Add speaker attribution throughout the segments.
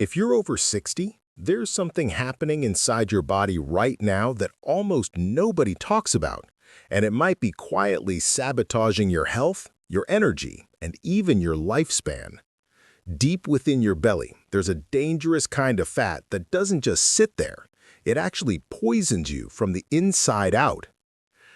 Speaker 1: If you're over 60, there's something happening inside your body right now that almost nobody talks about, and it might be quietly sabotaging your health, your energy, and even your lifespan. Deep within your belly, there's a dangerous kind of fat that doesn't just sit there. It actually poisons you from the inside out.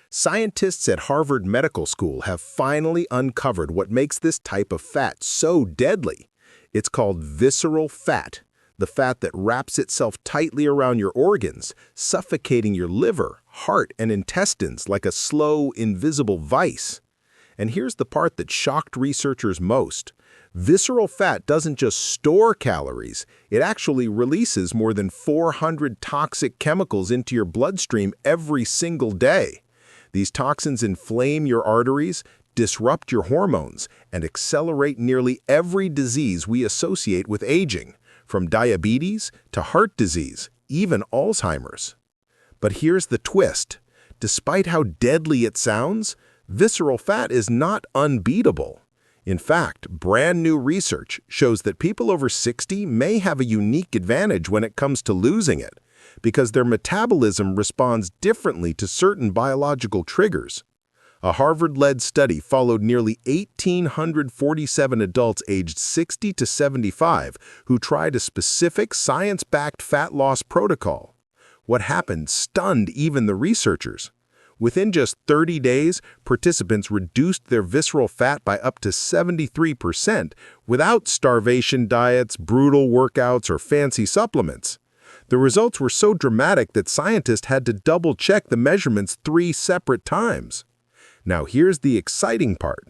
Speaker 1: Scientists at Harvard Medical School have finally uncovered what makes this type of fat so deadly. It's called visceral fat, the fat that wraps itself tightly around your organs, suffocating your liver, heart, and intestines like a slow, invisible vice. And here's the part that shocked researchers most. Visceral fat doesn't just store calories, it actually releases more than 400 toxic chemicals into your bloodstream every single day. These toxins inflame your arteries, disrupt your hormones, and accelerate nearly every disease we associate with aging, from diabetes to heart disease, even Alzheimer's. But here's the twist. Despite how deadly it sounds, visceral fat is not unbeatable. In fact, brand new research shows that people over 60 may have a unique advantage when it comes to losing it, because their metabolism responds differently to certain biological triggers. A Harvard-led study followed nearly 1,847 adults aged 60 to 75 who tried a specific science-backed fat loss protocol. What happened stunned even the researchers. Within just 30 days, participants reduced their visceral fat by up to 73% without starvation diets, brutal workouts, or fancy supplements. The results were so dramatic that scientists had to double-check the measurements 3 separate times. Now here's the exciting part.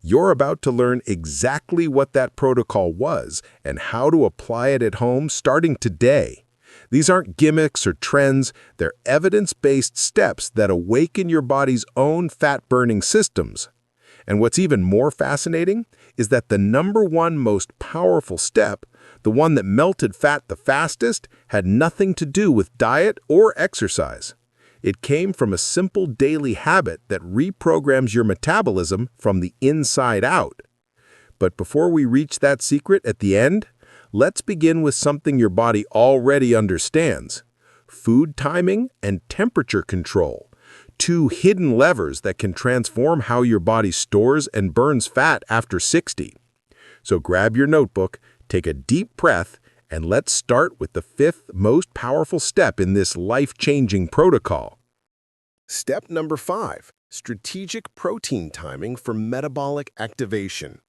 Speaker 1: You're about to learn exactly what that protocol was and how to apply it at home starting today. These aren't gimmicks or trends, they're evidence-based steps that awaken your body's own fat-burning systems. And what's even more fascinating is that the #1 most powerful step, the one that melted fat the fastest, had nothing to do with diet or exercise. It came from a simple daily habit that reprograms your metabolism from the inside out. But before we reach that secret at the end, let's begin with something your body already understands: food timing and temperature control, 2 hidden levers that can transform how your body stores and burns fat after 60. So grab your notebook, take a deep breath, and let's start with the 5th most powerful step in this life-changing protocol. Step number 5, strategic protein timing for metabolic activation.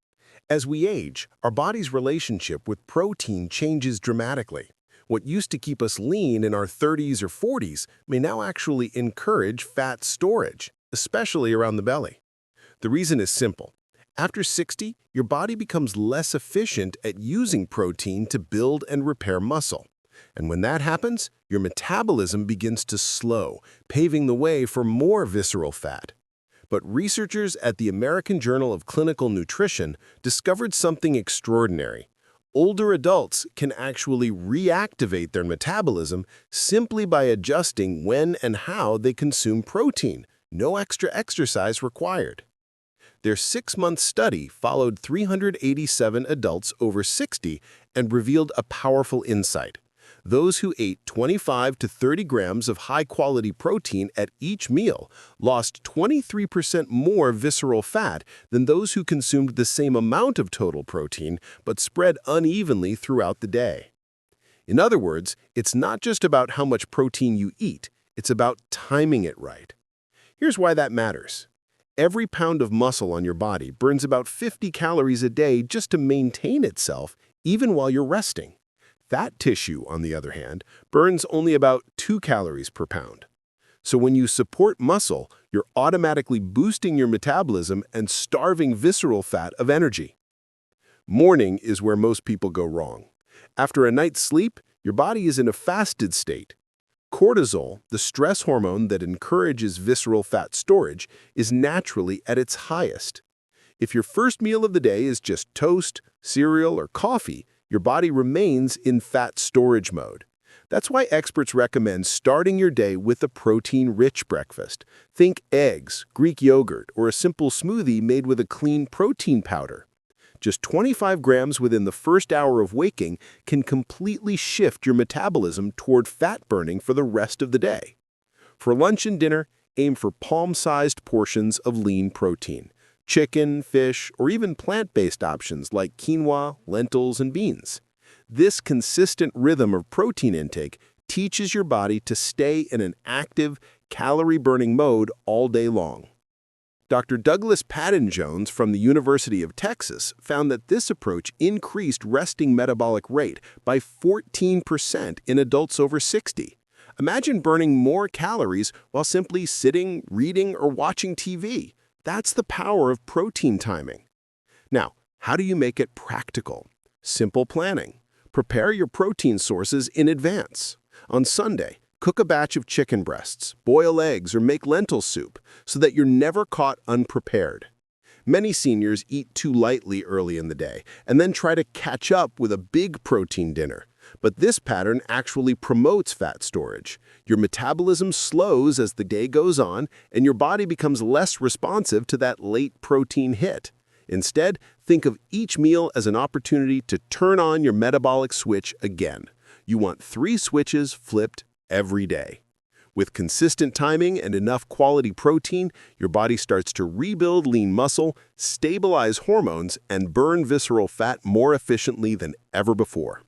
Speaker 1: As we age, our body's relationship with protein changes dramatically. What used to keep us lean in our 30s or 40s may now actually encourage fat storage, especially around the belly. The reason is simple. After 60, your body becomes less efficient at using protein to build and repair muscle. And when that happens, your metabolism begins to slow, paving the way for more visceral fat. But researchers at the American Journal of Clinical Nutrition discovered something extraordinary. Older adults can actually reactivate their metabolism simply by adjusting when and how they consume protein, no extra exercise required. Their 6-month study followed 387 adults over 60 and revealed a powerful insight. Those who ate 25 to 30 grams of high-quality protein at each meal lost 23% more visceral fat than those who consumed the same amount of total protein but spread unevenly throughout the day. In other words, it's not just about how much protein you eat, it's about timing it right. Here's why that matters. Every pound of muscle on your body burns about 50 calories a day just to maintain itself, even while you're resting. Fat tissue, on the other hand, burns only about 2 calories per pound. So when you support muscle, you're automatically boosting your metabolism and starving visceral fat of energy. Morning is where most people go wrong. After a night's sleep, your body is in a fasted state. Cortisol, the stress hormone that encourages visceral fat storage, is naturally at its highest. If your first meal of the day is just toast, cereal, or coffee, your body remains in fat storage mode. That's why experts recommend starting your day with a protein-rich breakfast. Think eggs, Greek yogurt, or a simple smoothie made with a clean protein powder. Just 25 grams within the first hour of waking can completely shift your metabolism toward fat burning for the rest of the day. For lunch and dinner, aim for palm-sized portions of lean protein, chicken, fish, or even plant-based options like quinoa, lentils, and beans. This consistent rhythm of protein intake teaches your body to stay in an active, calorie-burning mode all day long. Dr. Douglas Patton-Jones from the University of Texas found that this approach increased resting metabolic rate by 14% in adults over 60. Imagine burning more calories while simply sitting, reading, or watching TV. That's the power of protein timing. Now, how do you make it practical? Simple planning. Prepare your protein sources in advance. On Sunday, cook a batch of chicken breasts, boil eggs, or make lentil soup so that you're never caught unprepared. Many seniors eat too lightly early in the day and then try to catch up with a big protein dinner. But this pattern actually promotes fat storage. Your metabolism slows as the day goes on, and your body becomes less responsive to that late protein hit. Instead, think of each meal as an opportunity to turn on your metabolic switch again. You want 3 switches flipped every day. With consistent timing and enough quality protein, your body starts to rebuild lean muscle, stabilize hormones, and burn visceral fat more efficiently than ever before.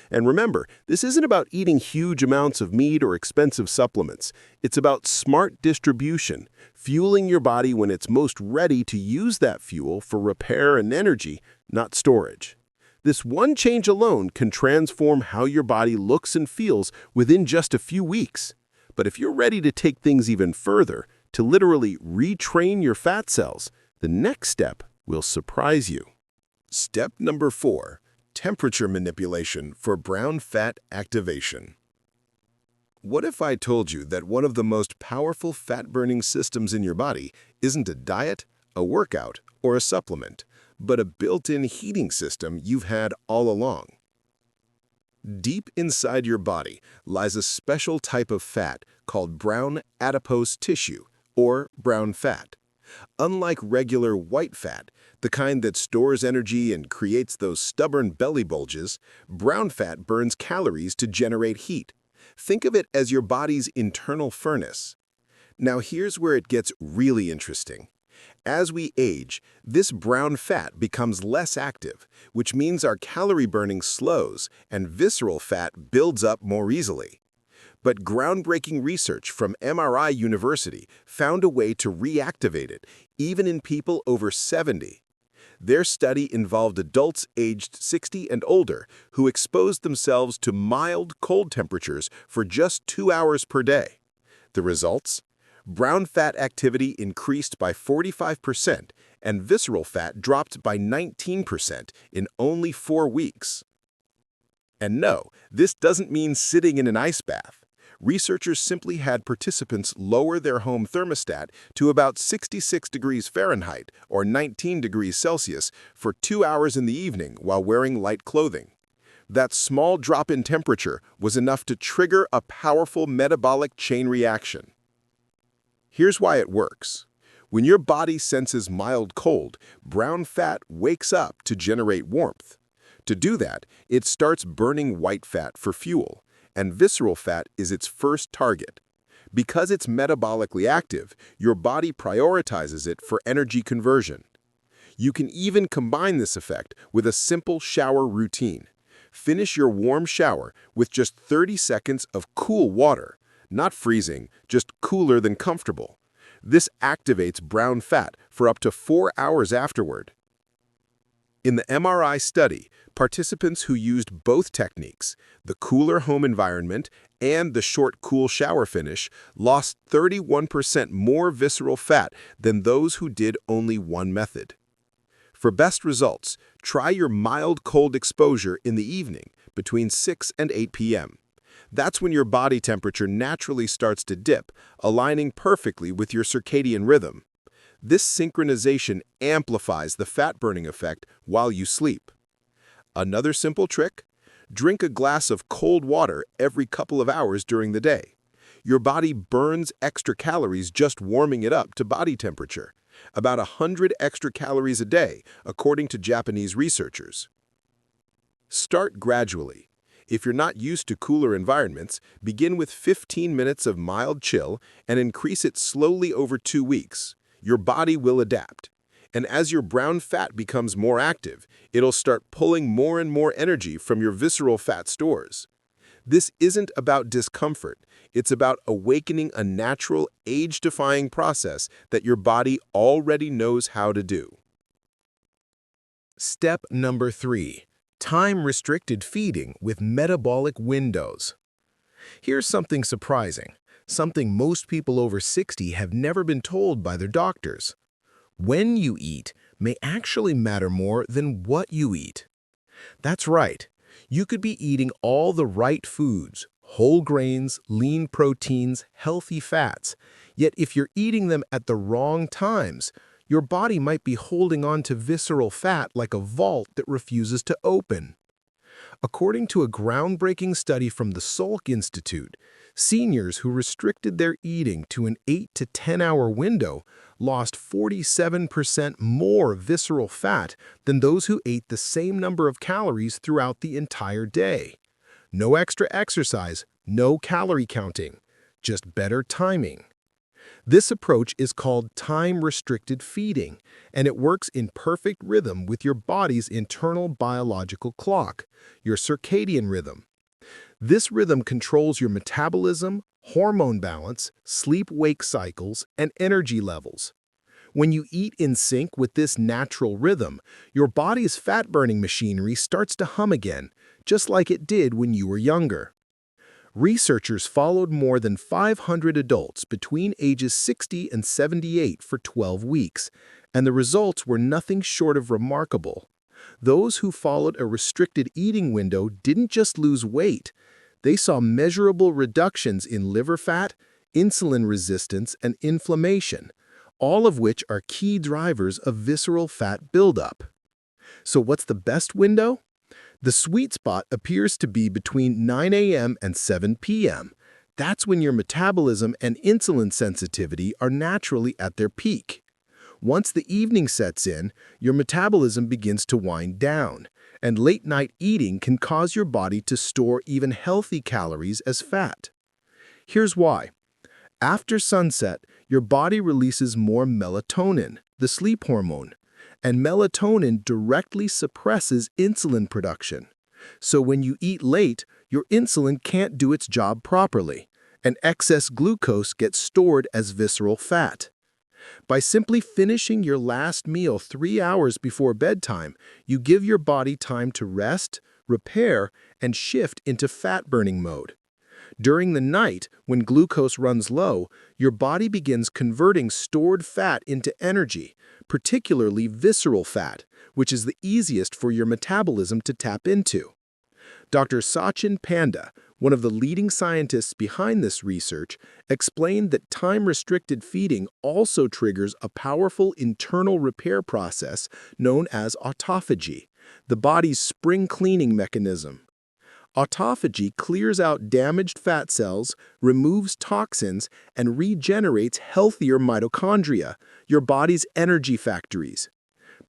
Speaker 1: And remember, this isn't about eating huge amounts of meat or expensive supplements. It's about smart distribution, fueling your body when it's most ready to use that fuel for repair and energy, not storage. This one change alone can transform how your body looks and feels within just a few weeks. But if you're ready to take things even further, to literally retrain your fat cells, the next step will surprise you. Step number 4. Temperature manipulation for brown fat activation. What if I told you that one of the most powerful fat-burning systems in your body isn't a diet, a workout, or a supplement, but a built-in heating system you've had all along? Deep inside your body lies a special type of fat called brown adipose tissue, or brown fat. Unlike regular white fat, the kind that stores energy and creates those stubborn belly bulges, brown fat burns calories to generate heat. Think of it as your body's internal furnace. Now here's where it gets really interesting. As we age, this brown fat becomes less active, which means our calorie burning slows and visceral fat builds up more easily. But groundbreaking research from MRI University found a way to reactivate it, even in people over 70. Their study involved adults aged 60 and older who exposed themselves to mild cold temperatures for just 2 hours per day. The results? Brown fat activity increased by 45% and visceral fat dropped by 19% in only 4 weeks. And no, this doesn't mean sitting in an ice bath. Researchers simply had participants lower their home thermostat to about 66 degrees Fahrenheit or 19 degrees Celsius for 2 hours in the evening while wearing light clothing. That small drop in temperature was enough to trigger a powerful metabolic chain reaction. Here's why it works. When your body senses mild cold, brown fat wakes up to generate warmth. To do that, it starts burning white fat for fuel, and visceral fat is its first target. Because it's metabolically active, your body prioritizes it for energy conversion. You can even combine this effect with a simple shower routine. Finish your warm shower with just 30 seconds of cool water, not freezing, just cooler than comfortable. This activates brown fat for up to 4 hours afterward. In the MRI study, participants who used both techniques, the cooler home environment and the short cool shower finish, lost 31% more visceral fat than those who did only one method. For best results, try your mild cold exposure in the evening between 6 and 8 p.m. That's when your body temperature naturally starts to dip, aligning perfectly with your circadian rhythm. This synchronization amplifies the fat-burning effect while you sleep. Another simple trick? Drink a glass of cold water every couple of hours during the day. Your body burns extra calories just warming it up to body temperature.
Speaker 2: about 100 extra calories a day, according to Japanese researchers. Start gradually. If you're not used to cooler environments, begin with 15 minutes of mild chill and increase it slowly over 2 weeks. Your body will adapt. And as your brown fat becomes more active, it'll start pulling more and more energy from your visceral fat stores. This isn't about discomfort. It's about awakening a natural, age-defying process that your body already knows how to do.
Speaker 1: Step number 3. Time-restricted feeding with metabolic windows. Here's something surprising, something most people over 60 have never been told by their doctors. When you eat may actually matter more than what you eat. That's right. You could be eating all the right foods, whole grains, lean proteins, healthy fats, yet if you're eating them at the wrong times, your body might be holding on to visceral fat like a vault that refuses to open. According to a groundbreaking study from the Salk Institute, seniors who restricted their eating to an 8 to 10-hour window lost 47% more visceral fat than those who ate the same number of calories throughout the entire day. No extra exercise, no calorie counting, just better timing. This approach is called time-restricted feeding, and it works in perfect rhythm with your body's internal biological clock, your circadian rhythm. This rhythm controls your metabolism, hormone balance, sleep-wake cycles, and energy levels. When you eat in sync with this natural rhythm, your body's fat-burning machinery starts to hum again, just like it did when you were younger. Researchers followed more than 500 adults between ages 60 and 78 for 12 weeks, and the results were nothing short of remarkable. Those who followed a restricted eating window didn't just lose weight. They saw measurable reductions in liver fat, insulin resistance, and inflammation, all of which are key drivers of visceral fat buildup. So what's the best window? The sweet spot appears to be between 9 a.m. and 7 p.m. That's when your metabolism and insulin sensitivity are naturally at their peak. Once the evening sets in, your metabolism begins to wind down, and late-night eating can cause your body to store even healthy calories as fat. Here's why. After sunset, your body releases more melatonin, the sleep hormone, and melatonin directly suppresses insulin production. So when you eat late, your insulin can't do its job properly, and excess glucose gets stored as visceral fat. By simply finishing your last meal 3 hours before bedtime, you give your body time to rest, repair, and shift into fat-burning mode. During the night, when glucose runs low, your body begins converting stored fat into energy, particularly visceral fat, which is the easiest for your metabolism to tap into. Dr. Sachin Panda, one of the leading scientists behind this research, explained that time-restricted feeding also triggers a powerful internal repair process known as autophagy, the body's spring cleaning mechanism. Autophagy clears out damaged fat cells, removes toxins, and regenerates healthier mitochondria, your body's energy factories.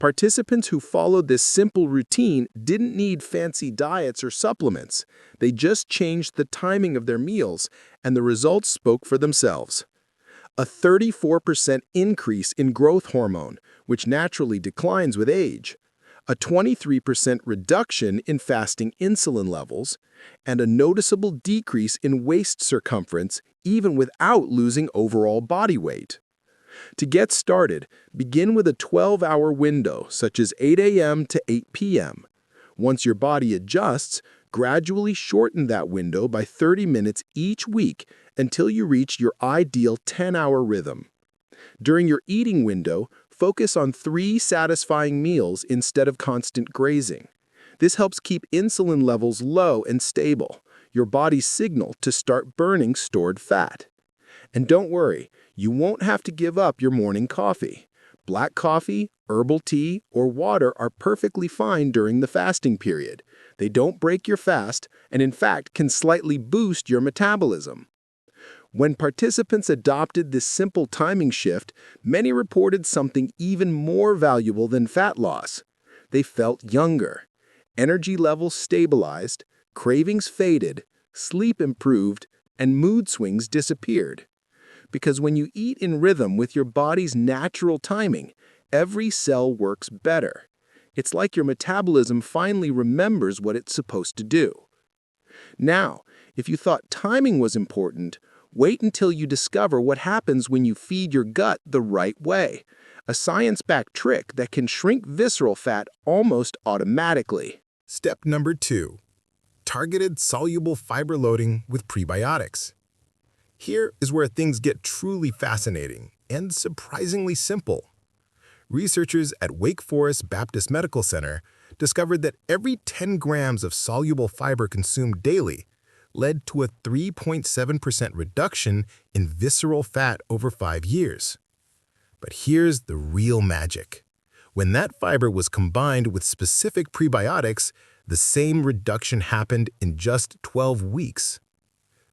Speaker 1: Participants who followed this simple routine didn't need fancy diets or supplements. They just changed the timing of their meals, and the results spoke for themselves. A 34% increase in growth hormone, which naturally declines with age, a 23% reduction in fasting insulin levels, and a noticeable decrease in waist circumference even without losing overall body weight. To get started, begin with a 12-hour window, such as 8 a.m. to 8 p.m. Once your body adjusts, gradually shorten that window by 30 minutes each week until you reach your ideal 10-hour rhythm. During your eating window, focus on 3 satisfying meals instead of constant grazing. This helps keep insulin levels low and stable, your body's signal to start burning stored fat. And don't worry, you won't have to give up your morning coffee. Black coffee, herbal tea, or water are perfectly fine during the fasting period. They don't break your fast and, in fact, can slightly boost your metabolism.
Speaker 2: When participants adopted this simple timing shift, many reported something even more valuable than fat loss. They felt younger. Energy levels stabilized, cravings faded, sleep improved, and mood swings disappeared. Because when you eat in rhythm with your body's natural timing, every cell works better. It's like your metabolism finally remembers what it's supposed to do. Now, if you thought timing was important, wait until you discover what happens when you feed your gut the right way, a science-backed trick that can shrink visceral fat almost automatically.
Speaker 1: Step number 2. Targeted soluble fiber loading with prebiotics. Here is where things get truly fascinating and surprisingly simple. Researchers at Wake Forest Baptist Medical Center discovered that every 10 grams of soluble fiber consumed daily led to a 3.7% reduction in visceral fat over 5 years. But here's the real magic. When that fiber was combined with specific prebiotics, the same reduction happened in just 12 weeks.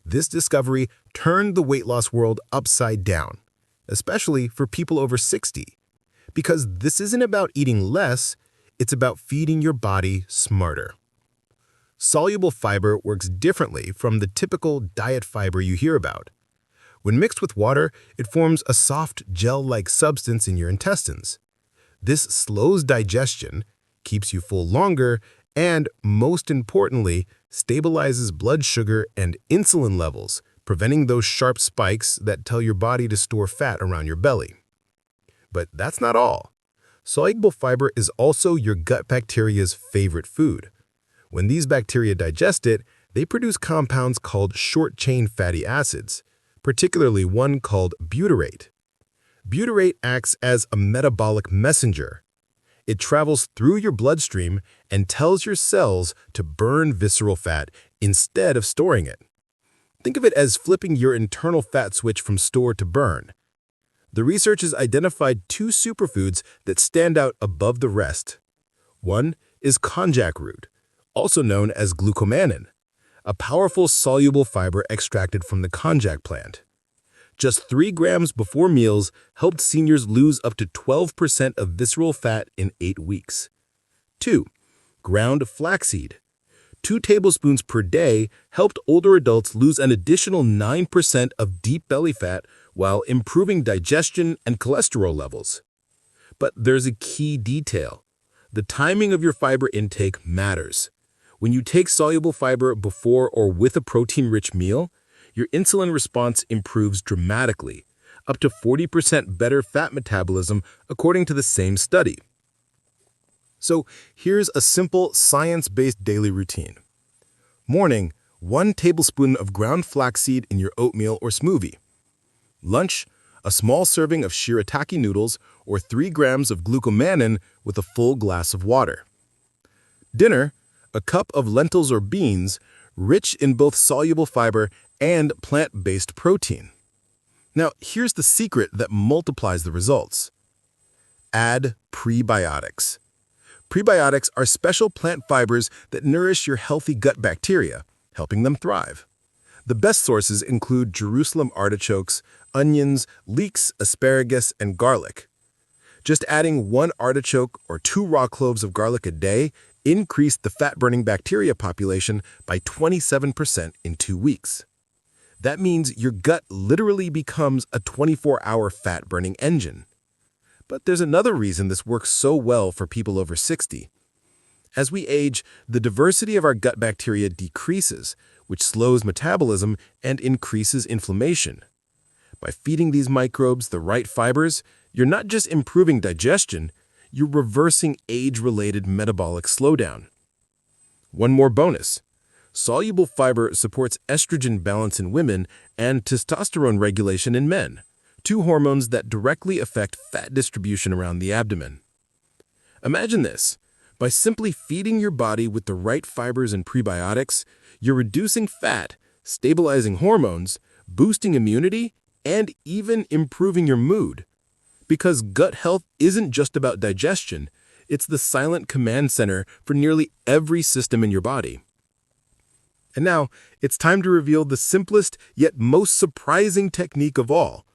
Speaker 1: This discovery turned the weight loss world upside down, especially for people over 60. Because this isn't about eating less, it's about feeding your body smarter. Soluble fiber works differently from the typical diet fiber you hear about. When mixed with water, it forms a soft gel-like substance in your intestines. This slows digestion, keeps you full longer, and, most importantly, stabilizes blood sugar and insulin levels, preventing those sharp spikes that tell your body to store fat around your belly. But that's not all. Soluble fiber is also your gut bacteria's favorite food. When these bacteria digest it, they produce compounds called short-chain fatty acids, particularly one called butyrate. Butyrate acts as a metabolic messenger. It travels through your bloodstream and tells your cells to burn visceral fat instead of storing it. Think of it as flipping your internal fat switch from store to burn. The researchers identified 2 superfoods that stand out above the rest. One is konjac root, also known as glucomannan, a powerful soluble fiber extracted from the konjac plant. Just 3 grams before meals helped seniors lose up to 12% of visceral fat in 8 weeks. 2. Ground flaxseed. 2 tablespoons per day helped older adults lose an additional 9% of deep belly fat while improving digestion and cholesterol levels. But there's a key detail. The timing of your fiber intake matters. When you take soluble fiber before or with a protein-rich meal, your insulin response improves dramatically, up to 40% better fat metabolism according to the same study. So here's a simple science-based daily routine. Morning, 1 tablespoon of ground flaxseed in your oatmeal or smoothie. Lunch, a small serving of shirataki noodles or 3 grams of glucomannan with a full glass of water. Dinner, a cup of lentils or beans, rich in both soluble fiber and plant-based protein. Now, here's the secret that multiplies the results. Add prebiotics. Prebiotics are special plant fibers that nourish your healthy gut bacteria, helping them thrive. The best sources include Jerusalem artichokes, onions, leeks, asparagus, and garlic. Just adding 1 artichoke or 2 raw cloves of garlic a day increased the fat-burning bacteria population by 27% in 2 weeks. That means your gut literally becomes a 24-hour fat-burning engine. But there's another reason this works so well for people over 60. As we age, the diversity of our gut bacteria decreases, which slows metabolism and increases inflammation. By feeding these microbes the right fibers, you're not just improving digestion, you're reversing age-related metabolic slowdown. One more bonus. Soluble fiber supports estrogen balance in women and testosterone regulation in men, 2 hormones that directly affect fat distribution around the abdomen. Imagine this. By simply feeding your body with the right fibers and prebiotics, you're reducing fat, stabilizing hormones, boosting immunity, and even improving your mood. Because gut health isn't just about digestion, it's the silent command center for nearly every system in your body. And now, it's time to reveal the simplest yet most surprising technique of all.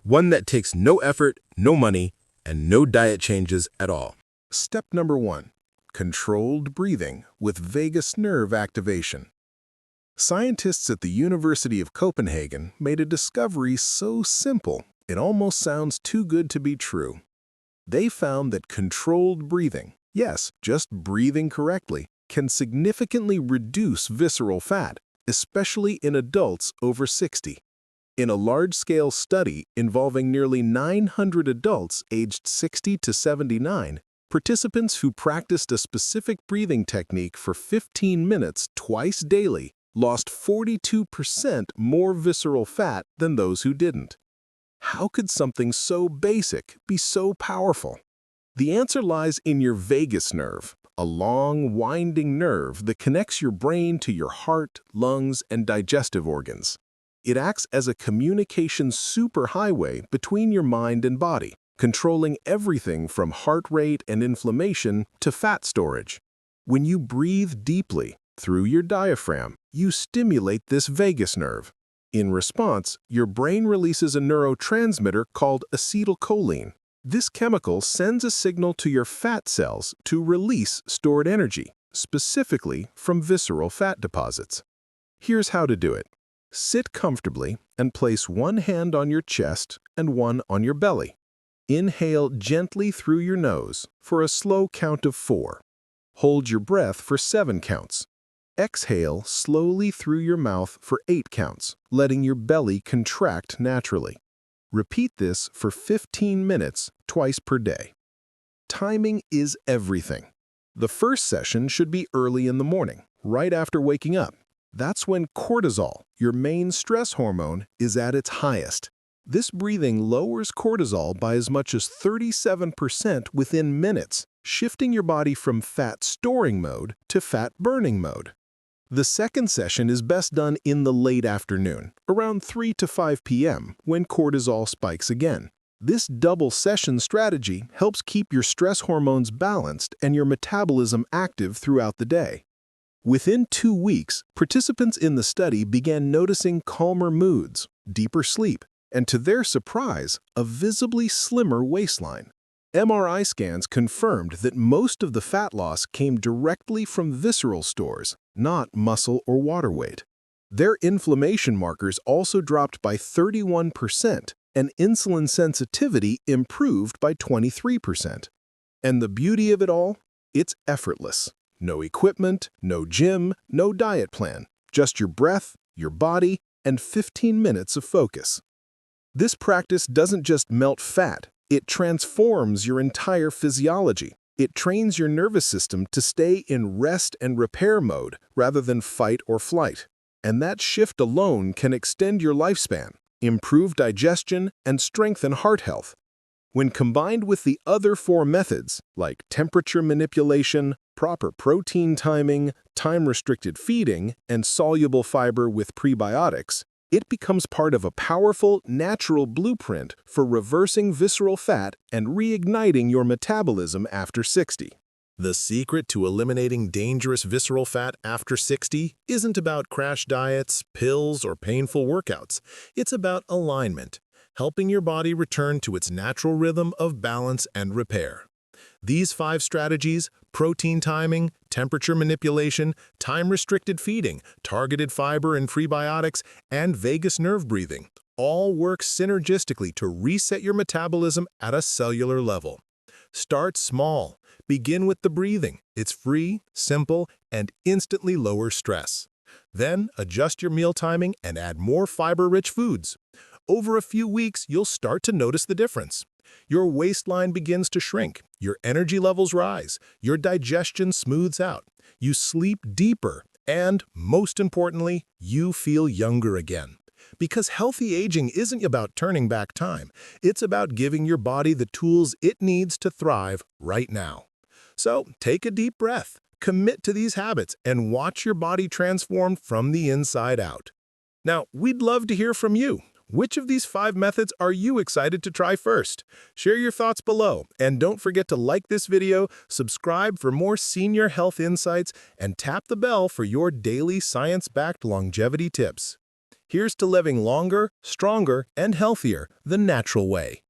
Speaker 1: One that takes no effort, no money, and no diet changes at all. Step number 1. Controlled breathing with vagus nerve activation. Scientists at the University of Copenhagen made a discovery so simple it almost sounds too good to be true. They found that controlled breathing, yes, just breathing correctly, can significantly reduce visceral fat, especially in adults over 60. In a large-scale study involving nearly 900 adults aged 60 to 79, participants who practiced a specific breathing technique for 15 minutes twice daily lost 42% more visceral fat than those who didn't. How could something so basic be so powerful? The answer lies in your vagus nerve, a long, winding nerve that connects your brain to your heart, lungs, and digestive organs. It acts as a communication superhighway between your mind and body, controlling everything from heart rate and inflammation to fat storage. When you breathe deeply through your diaphragm, you stimulate this vagus nerve. In response, your brain releases a neurotransmitter called acetylcholine. This chemical sends a signal to your fat cells to release stored energy, specifically from visceral fat deposits. Here's how to do it. Sit comfortably and place one hand on your chest and one on your belly. Inhale gently through your nose for a slow count of 4. Hold your breath for 7 counts. Exhale slowly through your mouth for 8 counts, letting your belly contract naturally. Repeat this for 15 minutes twice per day. Timing is everything. The first session should be early in the morning, right after waking up. That's when cortisol, your main stress hormone, is at its highest. This breathing lowers cortisol by as much as 37% within minutes, shifting your body from fat storing mode to fat burning mode. The second session is best done in the late afternoon, around 3 to 5 p.m., when cortisol spikes again. This double session strategy helps keep your stress hormones balanced and your metabolism active throughout the day. Within 2 weeks, participants in the study began noticing calmer moods, deeper sleep, and to their surprise, a visibly slimmer waistline. MRI scans confirmed that most of the fat loss came directly from visceral stores, not muscle or water weight. Their inflammation markers also dropped by 31%, and insulin sensitivity improved by 23%. And the beauty of it all? It's effortless. No equipment, no gym, no diet plan. Just your breath, your body, and 15 minutes of focus. This practice doesn't just melt fat. It transforms your entire physiology. It trains your nervous system to stay in rest and repair mode rather than fight or flight. And that shift alone can extend your lifespan, improve digestion, and strengthen heart health. When combined with the other 4 methods, like temperature manipulation, proper protein timing, time-restricted feeding, and soluble fiber with prebiotics, it becomes part of a powerful, natural blueprint for reversing visceral fat and reigniting your metabolism after 60. The secret to eliminating dangerous visceral fat after 60 isn't about crash diets, pills, or painful workouts. It's about alignment, helping your body return to its natural rhythm of balance and repair. These 5 strategies, protein timing, temperature manipulation, time-restricted feeding, targeted fiber and prebiotics, and vagus nerve breathing, all work synergistically to reset your metabolism at a cellular level. Start small. Begin with the breathing. It's free, simple, and instantly lowers stress. Then adjust your meal timing and add more fiber-rich foods. Over a few weeks, you'll start to notice the difference. Your waistline begins to shrink, your energy levels rise, your digestion smooths out, you sleep deeper, and, most importantly, you feel younger again. Because healthy aging isn't about turning back time, it's about giving your body the tools it needs to thrive right now. So, take a deep breath, commit to these habits, and watch your body transform from the inside out. Now, we'd love to hear from you. Which of these 5 methods are you excited to try first? Share your thoughts below, and don't forget to like this video, subscribe for more senior health insights, and tap the bell for your daily science-backed longevity tips. Here's to living longer, stronger, and healthier the natural way.